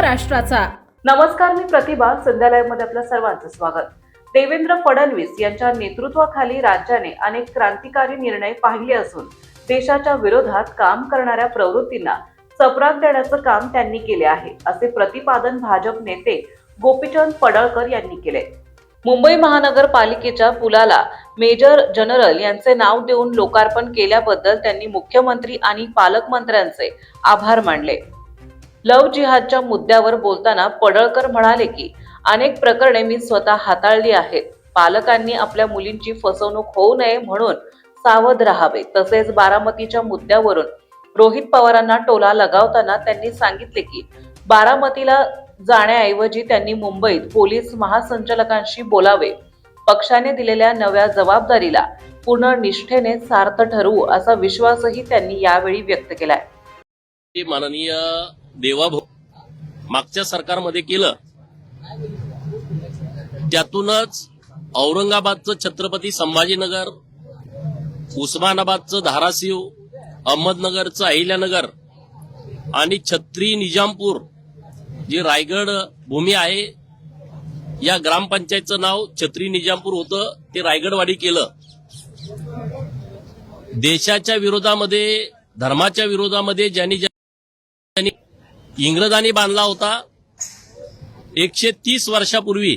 महाराष्ट्राचा. नमस्कार, मी प्रतिभा. संध्या लाईव्ह मध्ये आपल्या सर्वांचं स्वागत. देवेंद्र फडणवीस यांच्या नेतृत्वाखाली राज्याने अनेक क्रांतिकारी निर्णय पाहिले असून देशाच्या विरोधात काम करणाऱ्या प्रवृत्तींना चपराक देण्याचं काम त्यांनी केले आहे, असे प्रतिपादन भाजप नेते गोपीचंद पडळकर यांनी केले. मुंबई महानगरपालिकेच्या पुलाला मेजर जनरल यांचे नाव देऊन लोकार्पण केल्याबद्दल त्यांनी मुख्यमंत्री आणि पालकमंत्र्यांचे आभार मानले. लव्ह जिहादच्या मुद्द्यावर बोलताना पडळकर म्हणाले की अनेक प्रकरणे मी स्वतः हाताळली आहेत. पालकांनी आपल्या मुलींची फसवणूक होऊ नये म्हणून सावध राहावे. तसेच बारामतीच्या मुद्द्यावरून रोहित पवारांना टोला लगावताना त्यांनी सांगितले की बारामतीला जाण्याऐवजी त्यांनी मुंबईत पोलीस महासंचालकांशी बोलावे. पक्षाने दिलेल्या नव्या जबाबदारीला पूर्ण निष्ठेने सार्थ ठरवू असा विश्वासही त्यांनी यावेळी व्यक्त केलाय. माननीय देवाभाऊ मागच्या सरकारमध्ये केलं, त्यातूनच औरंगाबादचं छत्रपती संभाजीनगर, उस्मानाबादचं धाराशिव, अहमदनगरचं अहिल्यानगर आणि छत्री निजामपूर जी रायगड भूमी आहे, या ग्रामपंचायतचं नाव छत्री निजामपूर होतं, ते रायगडवाडी केलं. देशाच्या विरोधामध्ये, धर्माच्या विरोधामध्ये ज्यांनी इंग्रजांनी बांधला होता, 130 वर्षापूर्वी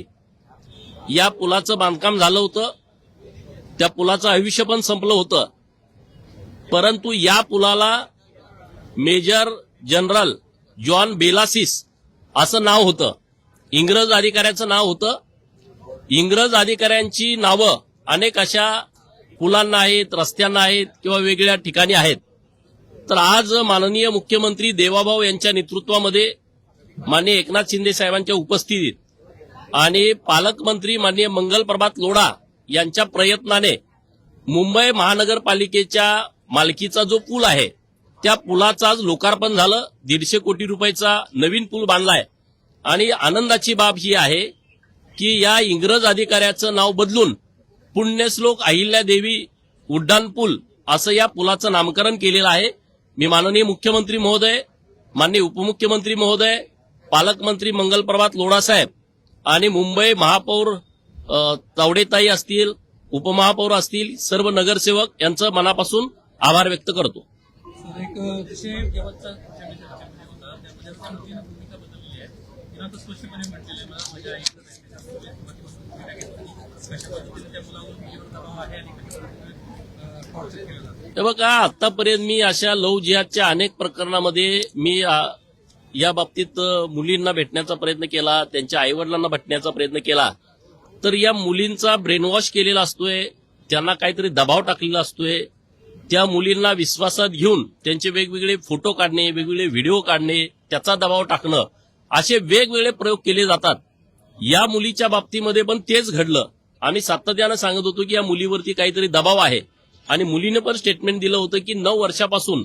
या पुलाचं बांधकाम झालं होतं. त्या पुलाचं आयुष्य पण संपलं होतं. परंतु या पुलाला मेजर जनरल जॉन बेलासिस असं नाव होतं. इंग्रज अधिकाऱ्याचं नाव होतं. इंग्रज अधिकाऱ्यांची नावं अनेक अशा पुलांना आहेत, रस्त्यांना आहेत किंवा वेगळ्या ठिकाणी आहेत. तर आज माननीय मुख्यमंत्री देवाभाऊ यांच्या नेतृत्वामध्ये, माननीय एकनाथ शिंदे साहेबांच्या उपस्थितीत आणि पालकमंत्री माननीय मंगलप्रभात लोढा यांच्या प्रयत्नाने मुंबई महानगरपालिकेच्या मालकीचा जो पूल आहे, त्या पुलाचं आज लोकार्पण झालं. 150 कोटी रुपयाचा नवीन पूल बांधलाय. आणि आनंदाची बाब ही आहे की या इंग्रज अधिकाऱ्याचं नाव बदलून पुण्यश्लोक अहिल्यादेवी उड्डाण पूल असं या पुलाचं नामकरण केलेलं आहे. मी माननीय मुख्यमंत्री महोदय, माननीय उपमुख्यमंत्री महोदय, पालकमंत्री मंगलप्रभात लोढा साहेब आणि मुंबई महापौर तावडेताई असतील, उपमहापौर असतील, सर्व नगरसेवक यांचं मनापासून आभार व्यक्त करतो. बघा, आतापर्यंत मी अशा लव्ह जिहादच्या अनेक प्रकरणामध्ये मी या बाबतीत मुलींना भेटण्याचा प्रयत्न केला, त्यांच्या आईवडिलांना भेटण्याचा प्रयत्न केला. तर या मुलींचा ब्रेनवॉश केलेला असतोय, त्यांना काहीतरी दबाव टाकलेला असतोय. त्या मुलींना विश्वासात घेऊन त्यांचे वेगवेगळे फोटो काढणे, वेगवेगळे व्हिडिओ काढणे, त्याचा दबाव टाकणं, असे वेगवेगळे प्रयोग केले जातात. या मुलीच्या बाबतीमध्ये पण तेच घडलं. आम्ही सातत्यानं सांगत होतो की या मुलीवरती काहीतरी दबाव आहे. आणि मुलीने पण स्टेटमेंट दिलं होतं की 9 वर्षापासून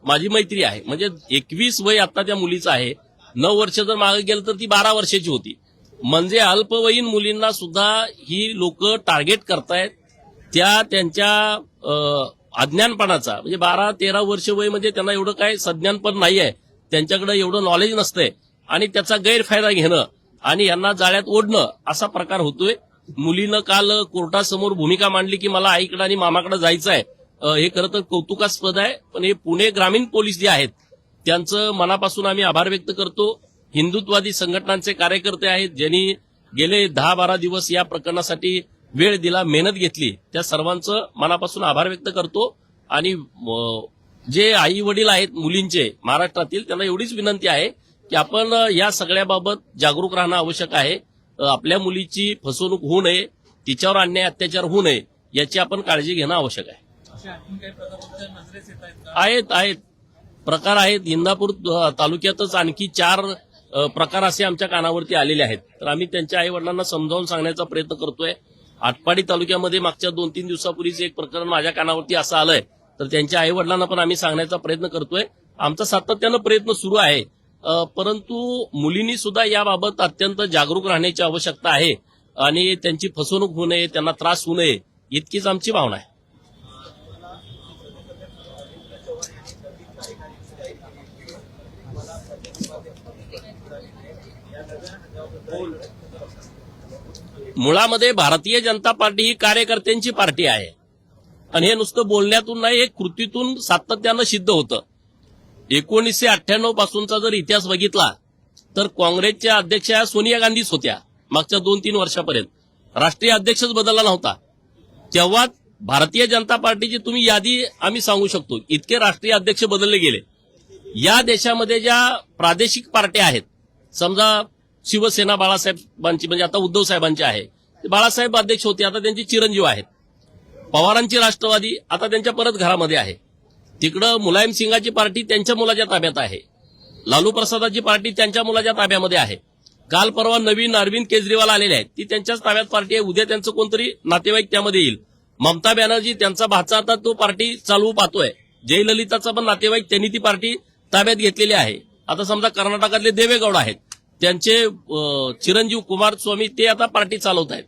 माझी मैत्री आहे. म्हणजे 21 वय आता त्या मुलीचं आहे. 9 वर्ष जर मागे गेलं तर ती 12 वर्षाची होती. म्हणजे अल्पवयीन मुलींना सुद्धा ही लोक टार्गेट करतायत. त्यांच्या अज्ञानपणाचा, म्हणजे 12-13 वर्ष वय, म्हणजे त्यांना एवढं काय संज्ञानपण नाही आहे, त्यांच्याकडे एवढं नॉलेज नसतंय आणि त्याचा गैरफायदा घेणं आणि यांना जाळ्यात ओढणं असा प्रकार होतोय. मुलीनं काल कोर्टासमोर भूमिका मांडली की मला आईकडे आणि मामाकडे जायचं आहे. हे खरं तर कौतुकास्पद आहे. पण हे पुणे ग्रामीण पोलीस जे आहेत त्यांचं मनापासून आम्ही आभार व्यक्त करतो. हिंदुत्ववादी संघटनांचे कार्यकर्ते आहेत, ज्यांनी गेले 10-12 दिवस या प्रकरणासाठी वेळ दिला, मेहनत घेतली, त्या सर्वांचं मनापासून आभार व्यक्त करतो. आणि जे आई वडील आहेत मुलींचे महाराष्ट्रातील, त्यांना एवढीच विनंती आहे की आपण या सगळ्याबाबत जागरूक राहणं आवश्यक आहे. आपल्या मुलीची फसवणूक होऊ नये, तिच्यावर अन्याय अत्याचार होऊ नये, याची आपण काळजी घेणं आवश्यक आहे. आहेत प्रकार आहेत. इंदापूर तालुक्यातच आणखी 4 प्रकार असे आमच्या कानावरती आलेले आहेत. तर आम्ही त्यांच्या आई वडिलांना समजावून सांगण्याचा प्रयत्न करतोय. आटपाडी तालुक्यामध्ये मागच्या 2-3 दिवसापूर्वीच एक प्रकरण माझ्या कानावरती असं आलंय, तर त्यांच्या आई वडिलांना पण आम्ही सांगण्याचा प्रयत्न करतोय. आमचा सातत्यानं प्रयत्न सुरू आहे. परंतु मुलींनी सुद्धा याबाबत अत्यंत जागरूक राहण्याची आवश्यकता आहे आणि त्यांची फसवणूक होऊ नये, त्यांना त्रास होऊ नये, इतकीच आमची भावना आहे. मुळामध्ये भारतीय जनता पार्टी ही कार्यकर्त्यांची पार्टी आहे आणि हे नुसतं बोलण्यातून नाही, हे कृतीतून सातत्यानं सिद्ध होतं. 1998 पासूनचा जर इतिहास बघितला तर काँग्रेसच्या अध्यक्षा सोनिया गांधीच होत्या मागच्या 2-3 वर्षापर्यंत. राष्ट्रीय अध्यक्षच बदलला नव्हता. तेव्हा भारतीय जनता पार्टीची तुम्ही यादी आम्ही सांगू शकतो, इतके राष्ट्रीय अध्यक्ष बदलले गेले. या देशामध्ये ज्या प्रादेशिक पार्ट्या आहेत, समजा शिवसेना बाळासाहेबांची म्हणजे आता उद्धव साहेबांची आहे, ते बाळासाहेब अध्यक्ष होते, आता त्यांचे चिरंजीव आहेत. पवारांची राष्ट्रवादी आता त्यांच्या परत घरामध्ये आहे. तिकडं मुलायम सिंगाची पार्टी त्यांच्या मुलाच्या ताब्यात आहे. लालू प्रसादाची पार्टी त्यांच्या मुलाच्या ताब्यामध्ये आहे. काल परवा नवीन अरविंद केजरीवाल आलेले आहेत, ती त्यांच्याच ताब्यात पार्टी आहे. उद्या त्यांचं कोणतरी नातेवाईक त्यामध्ये येईल. ममता बॅनर्जी त्यांचा भाचा आता तो पार्टी चालवू पाहतोय. जयललिताचा पण नातेवाईक त्यांनी ती पार्टी ताब्यात घेतलेली आहे. आता समजा कर्नाटकातले देवेगौड आहेत, त्यांचे चिरंजीव कुमारस्वामी ते आता पार्टी चालवत आहेत.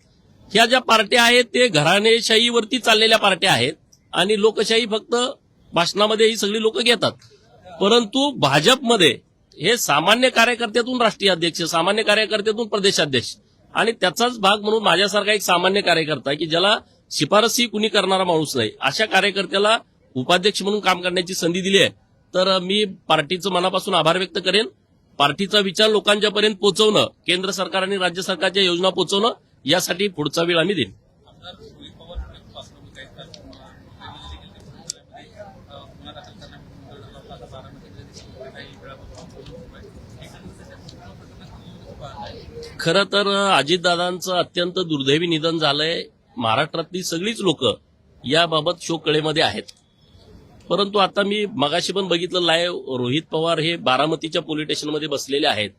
ह्या ज्या पार्ट्या आहेत ते घराणेशाहीवरती चाललेल्या पार्ट्या आहेत आणि लोकशाही फक्त भाषणामध्ये ही सगळी लोक घेतात. परंतु भाजपमध्ये हे सामान्य कार्यकर्त्यातून राष्ट्रीय अध्यक्ष, सामान्य कार्यकर्त्यातून प्रदेशाध्यक्ष आणि त्याचाच भाग म्हणून माझ्यासारखा एक सामान्य कार्यकर्ता की ज्याला शिफारसही कुणी करणारा माणूस नाही, अशा कार्यकर्त्याला उपाध्यक्ष म्हणून काम करण्याची संधी दिली आहे. तर मी पार्टीचं मनापासून आभार व्यक्त करेन. पार्टीचा विचार लोकांच्यापर्यंत पोहोचवणं, केंद्र सरकार आणि राज्य सरकारच्या योजना पोहोचवणं, यासाठी पुढचा वेळ आम्ही देईन. खरं तर अजितदादांचं अत्यंत दुर्दैवी निधन झालंय. महाराष्ट्रातली सगळीच लोक याबाबत शोककळेमध्ये आहेत. परंतु आता मी मगाशी पण बघितलं लाईव्ह, रोहित पवार हे बारामतीच्या पोलीस स्टेशनमध्ये बसलेले आहेत.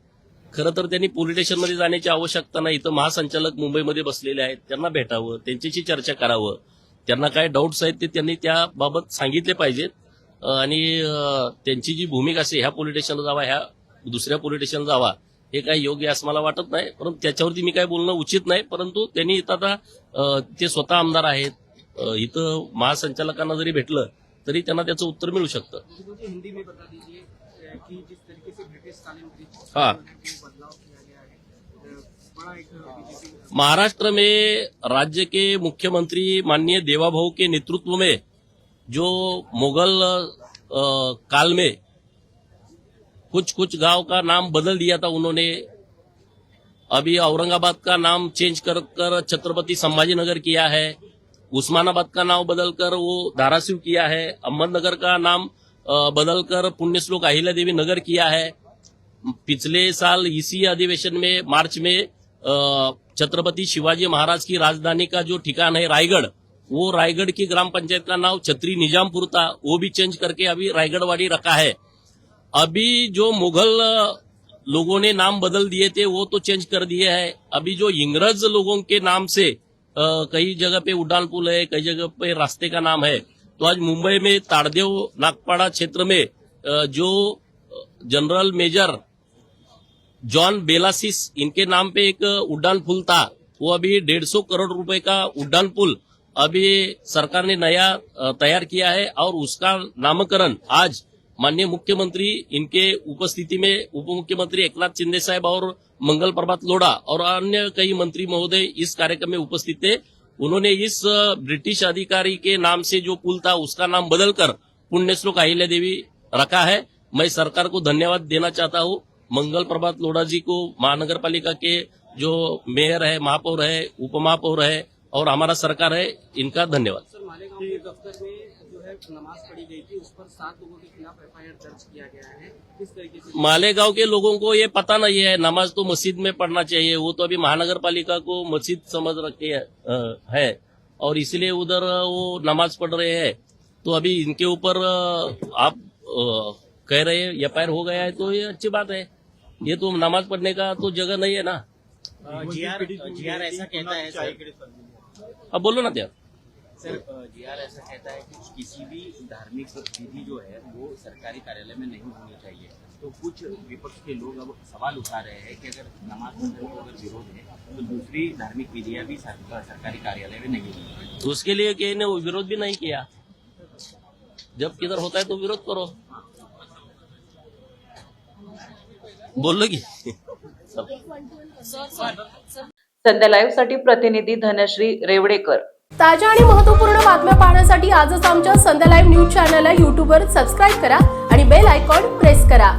खरं तर त्यांनी पोलीस स्टेशनमध्ये जाण्याची आवश्यकता नाही. इथं महासंचालक मुंबईमध्ये बसलेले आहेत, त्यांना भेटावं, त्यांच्याशी चर्चा करावं. त्यांना काय डाऊट्स आहेत ते त्यांनी त्याबाबत सांगितले पाहिजेत आणि त्यांची जी भूमिका असेल, ह्या पोलीस स्टेशनला जावा, ह्या दुसऱ्या पोलीस स्टेशनला जावा, हे काही योग्य असं मला वाटत नाही. परंतु त्याच्यावरती मी काय बोलणं उचित नाही. परंतु त्यांनी इथं आता ते स्वतः आमदार आहेत, इथं महासंचालकांना जरी भेटलं तरी त्यांना त्याचं उत्तर मिळू शकतं. हिंदी में बता दीजिए कि जिस तरीके से ब्रिटिश कालीन हाँ, बदलाव किया गया है, बड़ा एक बीजेपी महाराष्ट्र में राज्य के मुख्यमंत्री माननीय देवाभाऊ के नेतृत्व में जो मुगल काल में कुछ गांव का नाम बदल दिया था उन्होंने. अभी औरंगाबाद का नाम चेंज कर छत्रपति संभाजीनगर किया है. उस्मानाबाद का नाम बदलकर वो धाराशिव किया है. अहमदनगर का नाम बदलकर पुण्यश्लोक अहिल्या देवी नगर किया है. पिछले साल इसी अधिवेशन में मार्च में छत्रपति शिवाजी महाराज की राजधानी का जो ठिकान है रायगढ़, वो रायगढ़ की ग्राम पंचायत का नाम छत्री निजामपुर था, वो भी चेंज करके अभी रायगढ़वाड़ी रखा है. अभी जो मुगल लोगों ने नाम बदल दिए थे वो तो चेंज कर दिए है. अभी जो इंग्रज लोगों के नाम से कई जगह पे उड्डान पुल है, कई जगह पे रास्ते का नाम है. तो आज मुंबई में ताड़देव नागपाड़ा क्षेत्र में जो जनरल मेजर जॉन बेलासिस इनके नाम पे एक उड्डान पुल था, वो अभी 150 करोड़ रुपए का उड्डान पुल अभी सरकार ने नया तैयार किया है और उसका नामकरण आज माननीय मुख्यमंत्री इनके उपस्थिति में उप मुख्यमंत्री एकनाथ शिंदे साहब और मंगल प्रभात लोढ़ा और अन्य कई मंत्री महोदय इस कार्यक्रम में उपस्थित थे. उन्होंने इस ब्रिटिश अधिकारी के नाम से जो पुल था उसका नाम बदलकर पुण्यश्लोक अहिल्या देवी रखा है. मैं सरकार को धन्यवाद देना चाहता हूँ. मंगल प्रभात लोढ़ा जी को, महानगर पालिका के जो मेयर है, महापौर है, उप महापौर है और हमारा सरकार है, इनका धन्यवाद. सर, मालेगांव के दफ्तर में जो है नमाज पढ़ी गई थी, उस पर 7 लोगों के खिलाफ एफआईआर दर्ज किया गया है. किस तरीके से मालेगांव के लोगों को ये पता नहीं है, नमाज तो मस्जिद में पढ़ना चाहिए. वो तो अभी महानगर पालिका को मस्जिद समझ रखे है और इसलिए उधर वो नमाज पढ़ रहे हैं. तो अभी इनके ऊपर आप कह रहे हैं एफआईआर हो गया है, तो ये अच्छी बात है. ये तो नमाज पढ़ने का तो जगह नहीं है ना. जीआर ऐसा कहता है सर, अब बोलो ना त्यार. सर जीआर ऐसा कहता है कि किसी भी धार्मिक विधि जो है वो सरकारी कार्यालय में नहीं होनी चाहिए. तो कुछ विपक्ष के लोग अब सवाल उठा रहे हैं कि अगर नमाज पढ़ने को अगर विरोध है तो दूसरी धार्मिक विधियां भी सरकारी कार्यालय में नहीं होनी चाहिए. तो उसके लिए कि इन्हें विरोध भी नहीं किया. जब किधर होता है तो विरोध करो. बोल लो की सब. संध्या लाईव्ह साठी प्रतिनिधी धनश्री रेवडेकर. ताज्या आणि महत्त्वपूर्ण बातम्या पाहण्यासाठी आजच आमच्या संध्या लाईव्ह न्यूज चॅनलला YouTubeवर सबस्क्राईब करा आणि बेल आयकॉन प्रेस करा.